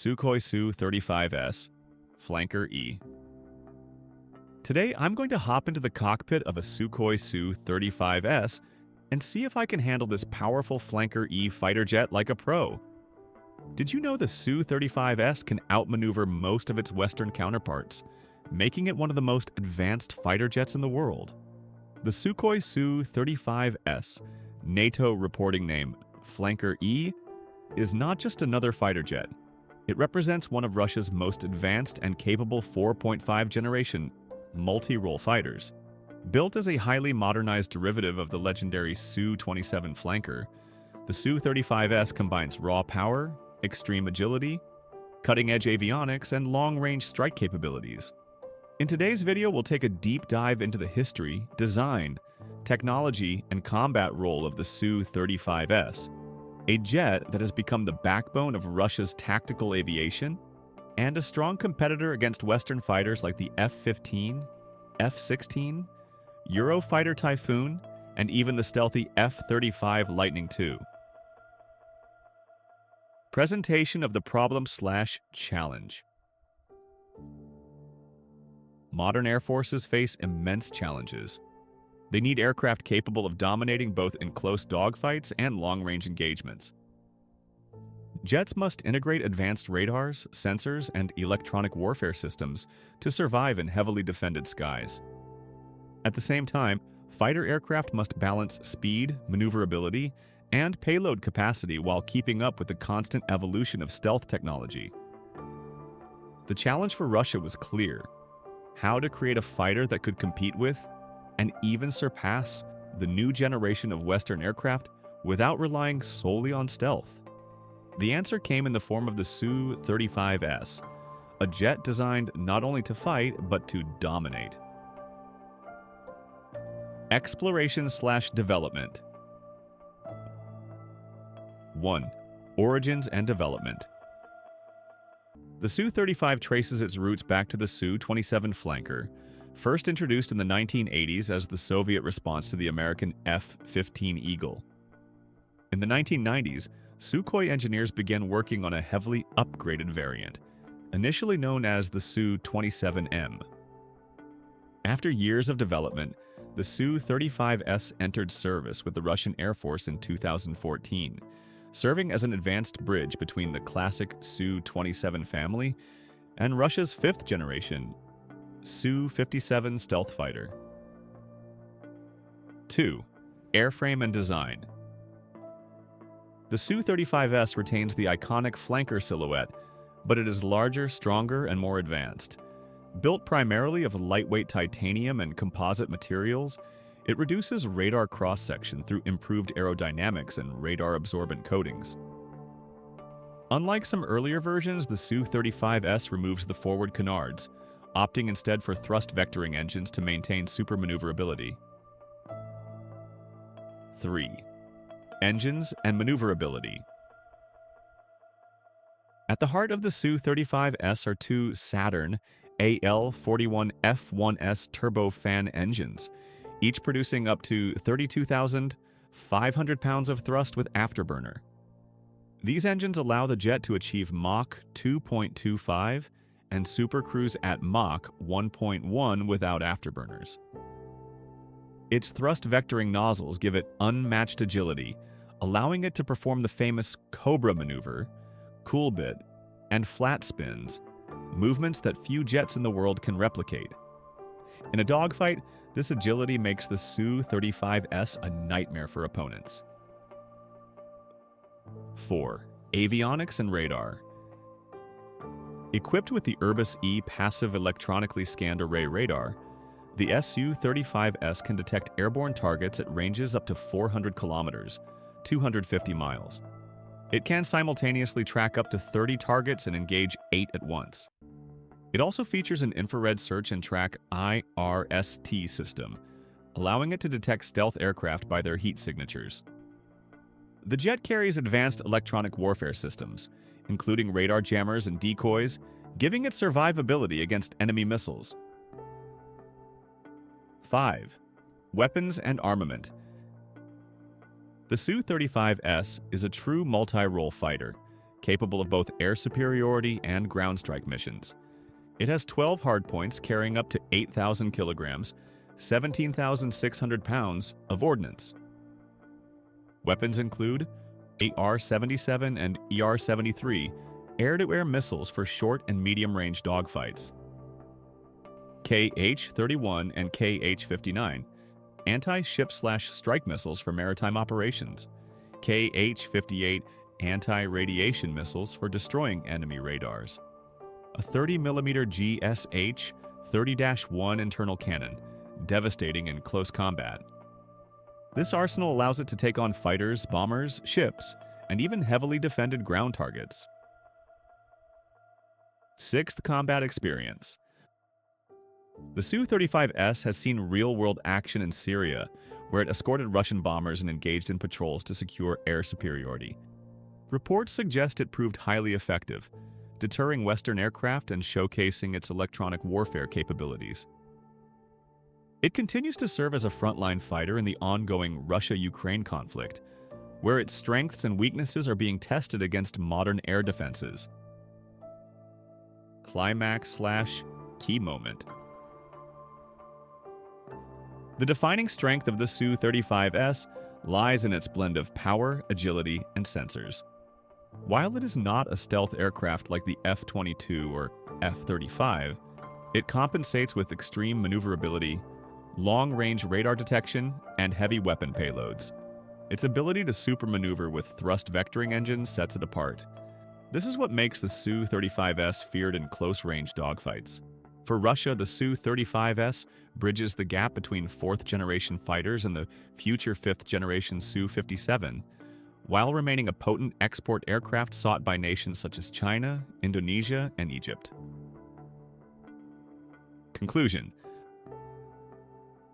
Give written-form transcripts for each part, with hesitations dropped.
Sukhoi Su-35S, Flanker E. Today, I'm going to hop into the cockpit of a Sukhoi Su-35S and see if I can handle this powerful Flanker E fighter jet like a pro. Did you know the Su-35S can outmaneuver most of its Western counterparts, making it one of the most advanced fighter jets in the world? The Sukhoi Su-35S, NATO reporting name Flanker E, is not just another fighter jet. It represents one of Russia's most advanced and capable 4.5 generation multi-role fighters. Built as a highly modernized derivative of the legendary Su-27 Flanker, the Su-35S combines raw power, extreme agility, cutting-edge avionics, and long-range strike capabilities. In today's video, we'll take a deep dive into the history, design, technology, and combat role of the Su-35S, a jet that has become the backbone of Russia's tactical aviation and a strong competitor against Western fighters like the F-15, F-16, Eurofighter Typhoon, and even the stealthy F-35 Lightning II. Presentation of the problem/challenge. Modern air forces face immense challenges. They need aircraft capable of dominating both in close dogfights and long-range engagements. Jets must integrate advanced radars, sensors, and electronic warfare systems to survive in heavily defended skies. At the same time, fighter aircraft must balance speed, maneuverability, and payload capacity while keeping up with the constant evolution of stealth technology. The challenge for Russia was clear: how to create a fighter that could compete with and even surpass the new generation of Western aircraft without relying solely on stealth. The answer came in the form of the Su-35S, a jet designed not only to fight, but to dominate. Exploration/development. 1. Origins and development. The Su-35 traces its roots back to the Su-27 Flanker, first introduced in the 1980s as the Soviet response to the American F-15 Eagle. In the 1990s, Sukhoi engineers began working on a heavily upgraded variant, initially known as the Su-27M. After years of development, the Su-35S entered service with the Russian Air Force in 2014, serving as an advanced bridge between the classic Su-27 family and Russia's fifth-generation Su-57 stealth fighter. 2. Airframe and design. The Su-35S retains the iconic flanker silhouette, but it is larger, stronger, and more advanced. Built primarily of lightweight titanium and composite materials, it reduces radar cross-section through improved aerodynamics and radar-absorbent coatings. Unlike some earlier versions, the Su-35S removes the forward canards, opting instead for thrust vectoring engines to maintain super maneuverability. 3. Engines and maneuverability. At the heart of the Su-35S are two Saturn AL-41F1S turbofan engines, each producing up to 32,500 pounds of thrust with afterburner. These engines allow the jet to achieve Mach 2.25 and supercruise at Mach 1.1 without afterburners. Its thrust vectoring nozzles give it unmatched agility, allowing it to perform the famous Cobra maneuver, coolbit, and flat spins, movements that few jets in the world can replicate. In a dogfight, this agility makes the Su-35S a nightmare for opponents. 4. Avionics and radar. Equipped with the Urbis E passive electronically scanned array radar, the Su-35S can detect airborne targets at ranges up to 400 kilometers, 250 miles. It can simultaneously track up to 30 targets and engage 8 at once. It also features an infrared search and track IRST system, allowing it to detect stealth aircraft by their heat signatures. The jet carries advanced electronic warfare systems, including radar jammers and decoys, giving it survivability against enemy missiles. 5. Weapons and armament. The Su-35S is a true multi-role fighter, capable of both air superiority and ground strike missions. It has 12 hardpoints carrying up to 8,000 kilograms, 17,600 pounds of ordnance. Weapons include AR-77 and ER-73 air-to-air missiles for short and medium-range dogfights, KH-31 and KH-59 anti-ship/strike missiles for maritime operations, KH-58 anti-radiation missiles for destroying enemy radars, a 30mm GSH 30-1 internal cannon, devastating in close combat. This arsenal allows it to take on fighters, bombers, ships, and even heavily defended ground targets. 6th combat experience. The Su-35S has seen real-world action in Syria, where it escorted Russian bombers and engaged in patrols to secure air superiority. Reports suggest it proved highly effective, deterring Western aircraft and showcasing its electronic warfare capabilities. It continues to serve as a frontline fighter in the ongoing Russia-Ukraine conflict, where its strengths and weaknesses are being tested against modern air defenses. Climax/key moment. The defining strength of the Su-35S lies in its blend of power, agility, and sensors. While it is not a stealth aircraft like the F-22 or F-35, it compensates with extreme maneuverability, long-range radar detection, and heavy weapon payloads. Its ability to supermaneuver with thrust vectoring engines sets it apart. This is what makes the Su-35S feared in close-range dogfights. For Russia, the Su-35S bridges the gap between 4th-generation fighters and the future 5th-generation Su-57, while remaining a potent export aircraft sought by nations such as China, Indonesia, and Egypt. Conclusion.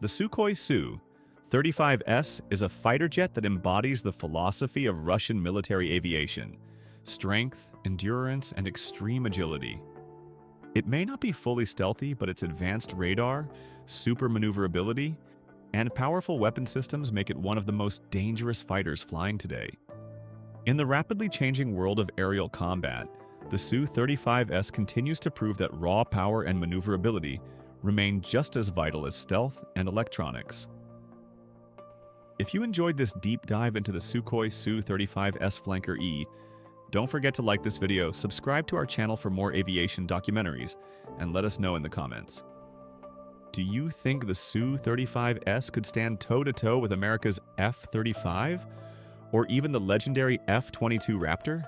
The Sukhoi Su-35S is a fighter jet that embodies the philosophy of Russian military aviation: strength, endurance, and extreme agility. It may not be fully stealthy, but its advanced radar, super maneuverability, and powerful weapon systems make it one of the most dangerous fighters flying today. In the rapidly changing world of aerial combat, the Su-35S continues to prove that raw power and maneuverability remain just as vital as stealth and electronics. If you enjoyed this deep dive into the Sukhoi Su-35S Flanker E, don't forget to like this video, subscribe to our channel for more aviation documentaries, and let us know in the comments. Do you think the Su-35S could stand toe-to-toe with America's F-35? Or even the legendary F-22 Raptor?